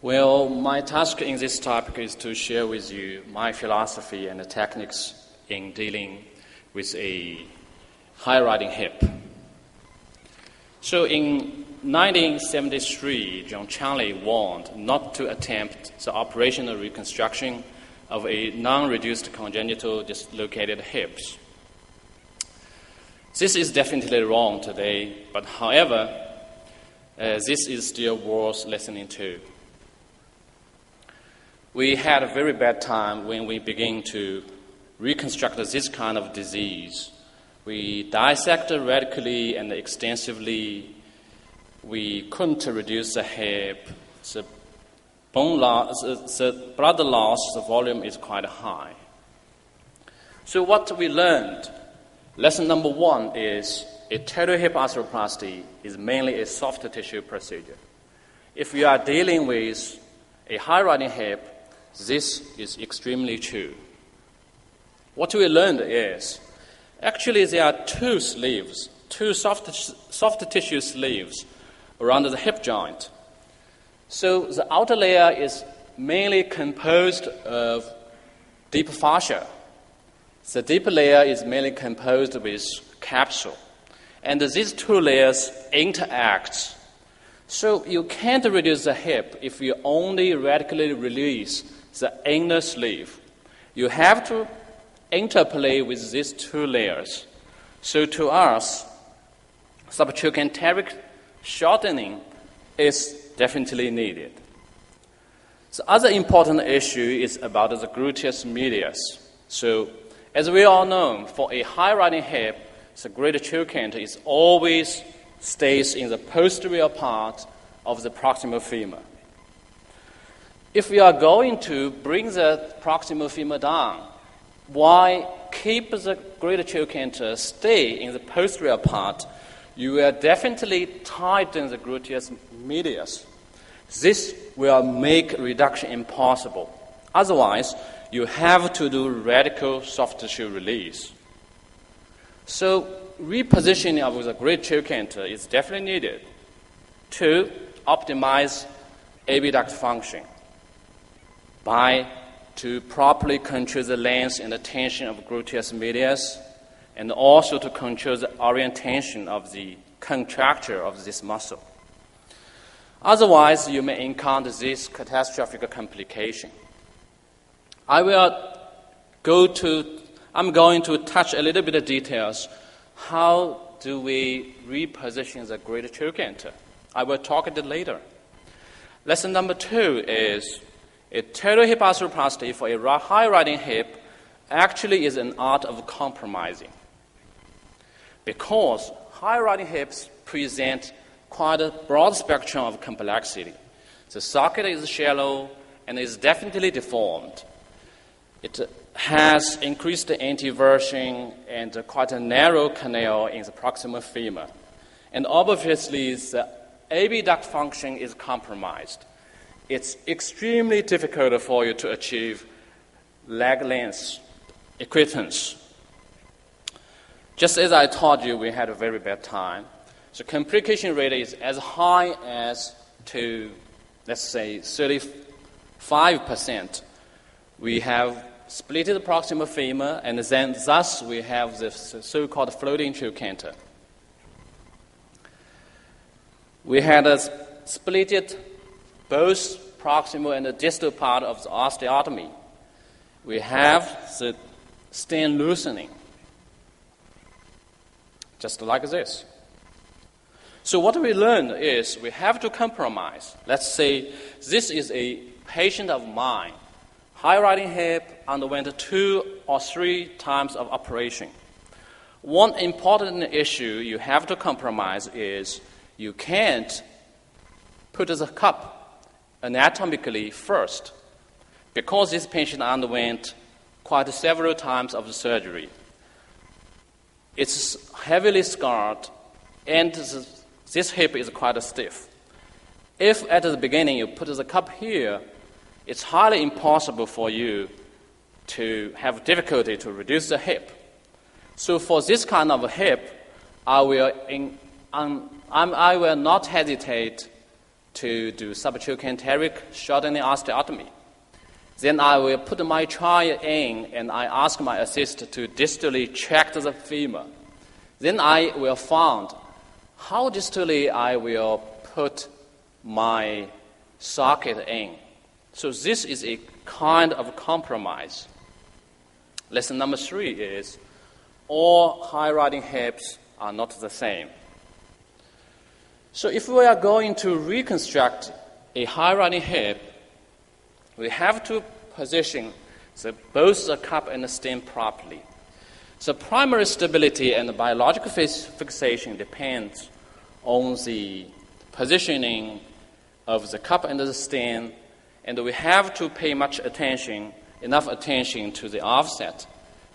Well, my task in this topic is to share with you my philosophy and the techniques in dealing with a high-riding hip. So in 1973, John Chanley warned not to attempt the operational reconstruction of a non-reduced congenital dislocated hips. This is definitely wrong today, but however, this is still worth listening to. We had a very bad time when we began to reconstruct this kind of disease. We dissected radically and extensively. We couldn't reduce the hip. The bone loss, the blood loss, the volume is quite high. So what we learned, lesson number one is a total hip arthroplasty is mainly a soft tissue procedure. If you are dealing with a high-riding hip, this is extremely true. What we learned is, actually there are two sleeves, two soft tissue sleeves around the hip joint. So the outer layer is mainly composed of deep fascia. The deep layer is mainly composed with capsule. And these two layers interact. So you can't reduce the hip if you only radically release the inner sleeve. You have to interplay with these two layers. So to us, subtrochanteric shortening is definitely needed. The other important issue is about the gluteus medius. So as we all know, for a high-riding hip, the greater trochanter is always stays in the posterior part of the proximal femur. If we are going to bring the proximal femur down, why keep the greater trochanter stay in the posterior part? You will definitely tighten the gluteus medius. This will make reduction impossible. Otherwise, you have to do radical soft tissue release. So repositioning of the greater trochanter is definitely needed to optimize abduct function to properly control the length and the tension of gluteus medius, and also to control the orientation of the contracture of this muscle. Otherwise, you may encounter this catastrophic complication. I'm going to touch a little bit of details. How do we reposition the greater trochanter? I will talk about it later. Lesson number two is a total hip arthroplasty for a high-riding hip actually is an art of compromising. Because high-riding hips present quite a broad spectrum of complexity. The socket is shallow and is definitely deformed. It has increased anteversion and quite a narrow canal in the proximal femur. And obviously, the abduct function is compromised. It's extremely difficult for you to achieve leg length equidistance. Just as I told you, we had a very bad time. The complication rate is as high as to, let's say, 35%. We have split the proximal femur, and then thus we have the so-called floating trochanter. We had split both proximal and the distal part of the osteotomy. We have the stem loosening, just like this. So what we learned is we have to compromise. Let's say this is a patient of mine. High-riding hip underwent 2 or 3 times of operation. One important issue you have to compromise is you can't put the cup anatomically first, because this patient underwent quite several times of the surgery. It's heavily scarred, and this hip is quite stiff. If at the beginning you put the cup here, it's highly impossible for you to have difficulty to reduce the hip. So for this kind of a hip, I will not hesitate to do subtrochanteric shortening osteotomy. Then I will put my child in and I ask my assistant to distally check the femur. Then I will find how distally I will put my socket in. So this is a kind of compromise. Lesson number 3 is all high-riding hips are not the same. So if we are going to reconstruct a high-riding hip, we have to position both the cup and the stem properly. The primary stability and the biological fixation depends on the positioning of the cup and the stem, and we have to pay enough attention to the offset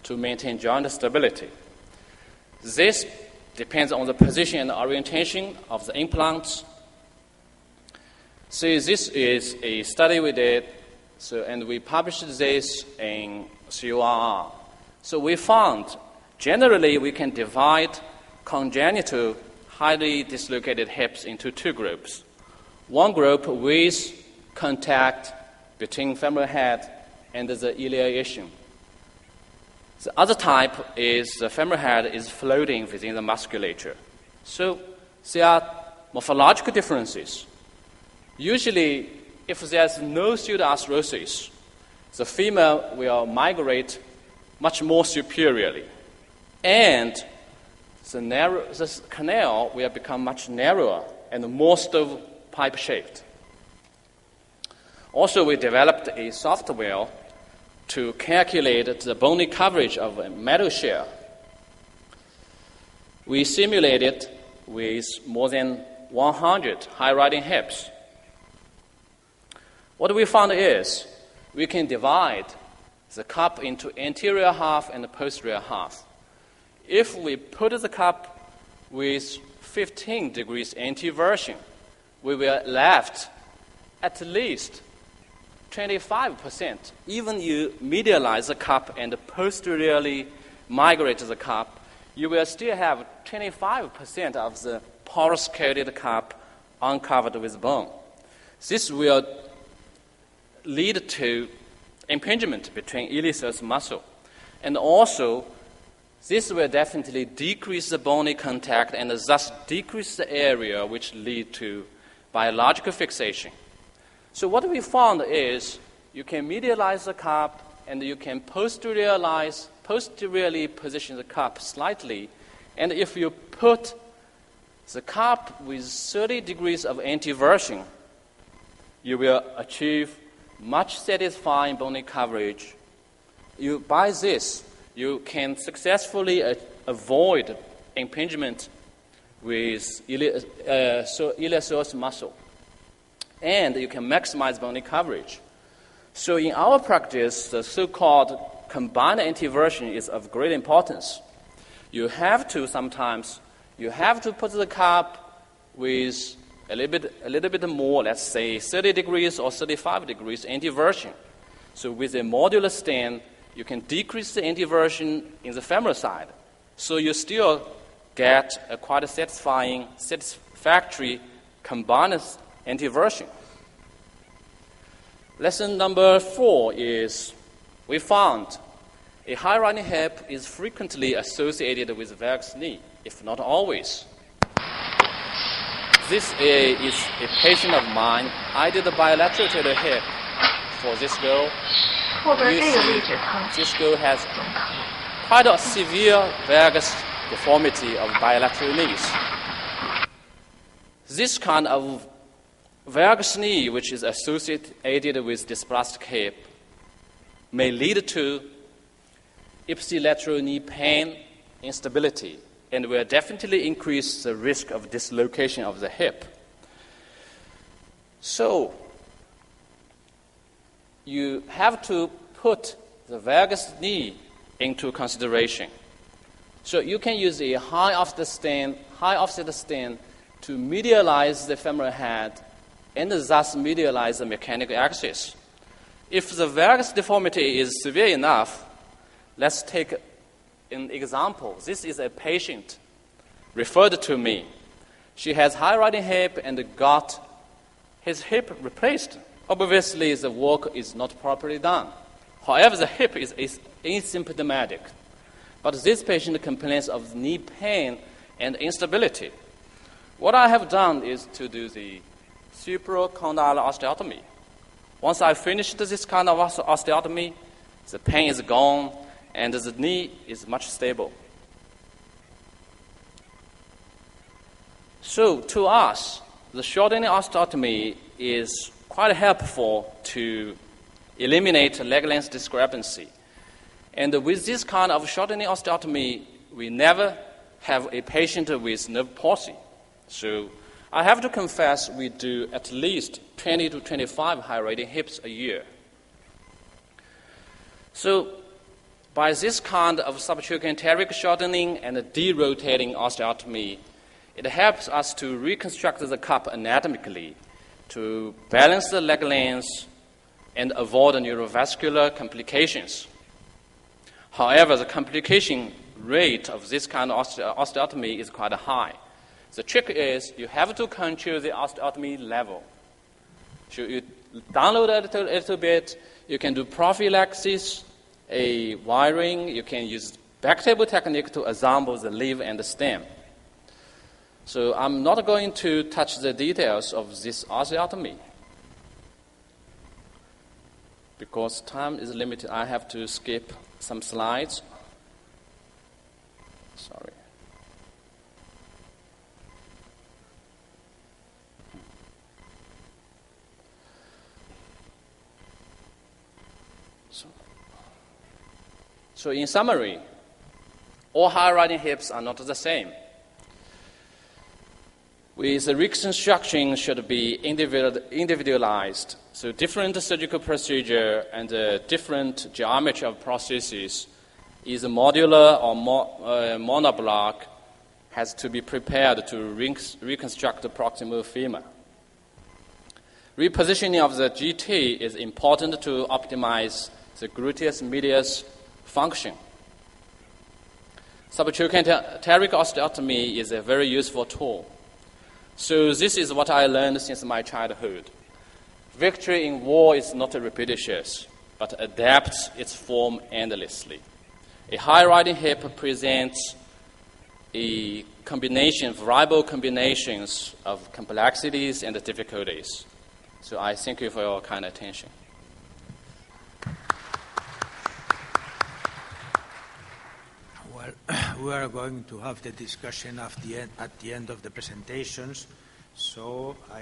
to maintain joint stability. This depends on the position and the orientation of the implants. So this is a study we did, and we published this in CORR. So we found generally we can divide congenital highly dislocated hips into 2 groups. One group with contact between femoral head and the iliation. The other type is the femoral head is floating within the musculature. So there are morphological differences. Usually, if there's no pseudoarthrosis, the femur will migrate much more superiorly, and the canal will become much narrower and more stovepipe-shaped. Also, we developed a software to calculate the bony coverage of a metal shell. We simulated with more than 100 high-riding hips. What we found is we can divide the cup into anterior half and the posterior half. If we put the cup with 15 degrees anteversion, we will left at least 25%. Even you medialize the cup and posteriorly migrate the cup, you will still have 25% of the porous coated cup uncovered with bone. This will lead to impingement between iliacus muscle. And also, this will definitely decrease the bony contact and thus decrease the area which lead to biological fixation. So what we found is you can medialize the cup and you can posteriorly position the cup slightly. And if you put the cup with 30 degrees of anteversion, you will achieve much satisfying bony coverage. By this, you can successfully avoid impingement with iliacus muscle, and you can maximize bony coverage. So in our practice, the so-called combined anteversion is of great importance. You have to put the cup with a little bit more, let's say 30 degrees or 35 degrees anteversion. So with a modular stand, you can decrease the anteversion in the femoral side. So you still get a quite satisfactory combined anteversion. Lesson number 4 is we found a high-riding hip is frequently associated with varus knee, if not always. This is a patient of mine. I did a bilateral to the hip for this girl. You see, this girl has quite a severe varus deformity of bilateral knees. This kind of varus knee, which is associated with dysplastic hip, may lead to ipsilateral knee pain, instability, and will definitely increase the risk of dislocation of the hip. So, you have to put the varus knee into consideration. So you can use a high offset stand to medialize the femoral head and thus medialize the mechanical axis. If the varus deformity is severe enough, let's take an example. This is a patient referred to me. She has high riding hip and got his hip replaced. Obviously, the work is not properly done. However, the hip is asymptomatic. But this patient complains of knee pain and instability. What I have done is to do the supracondyle osteotomy. Once I finished this kind of osteotomy, the pain is gone and the knee is much stable. So to us, the shortening osteotomy is quite helpful to eliminate leg length discrepancy. And with this kind of shortening osteotomy, we never have a patient with nerve palsy. So I have to confess we do at least 20 to 25 high-rating hips a year. So by this kind of subtrochanteric shortening and derotating osteotomy, it helps us to reconstruct the cup anatomically, to balance the leg length and avoid neurovascular complications. However, the complication rate of this kind of osteotomy is quite high. The trick is you have to control the osteotomy level. So you download it a little bit, you can do prophylaxis, a wiring, you can use back table technique to assemble the leaf and the stem. So I'm not going to touch the details of this osteotomy. Because time is limited, I have to skip some slides. Sorry. So in summary, all high-riding hips are not the same. With the reconstruction should be individualized. So different surgical procedure and different geometry of prosthesis, either modular or monoblock, has to be prepared to reconstruct the proximal femur. Repositioning of the GT is important to optimize the gluteus medius function. Subtrochanteric osteotomy is a very useful tool. So this is what I learned since my childhood. Victory in war is not repetitious, but adapts its form endlessly. A high-riding hip presents a variable combinations of complexities and difficulties. So I thank you for your kind attention. Well, we are going to have the discussion at the end of the presentations. So I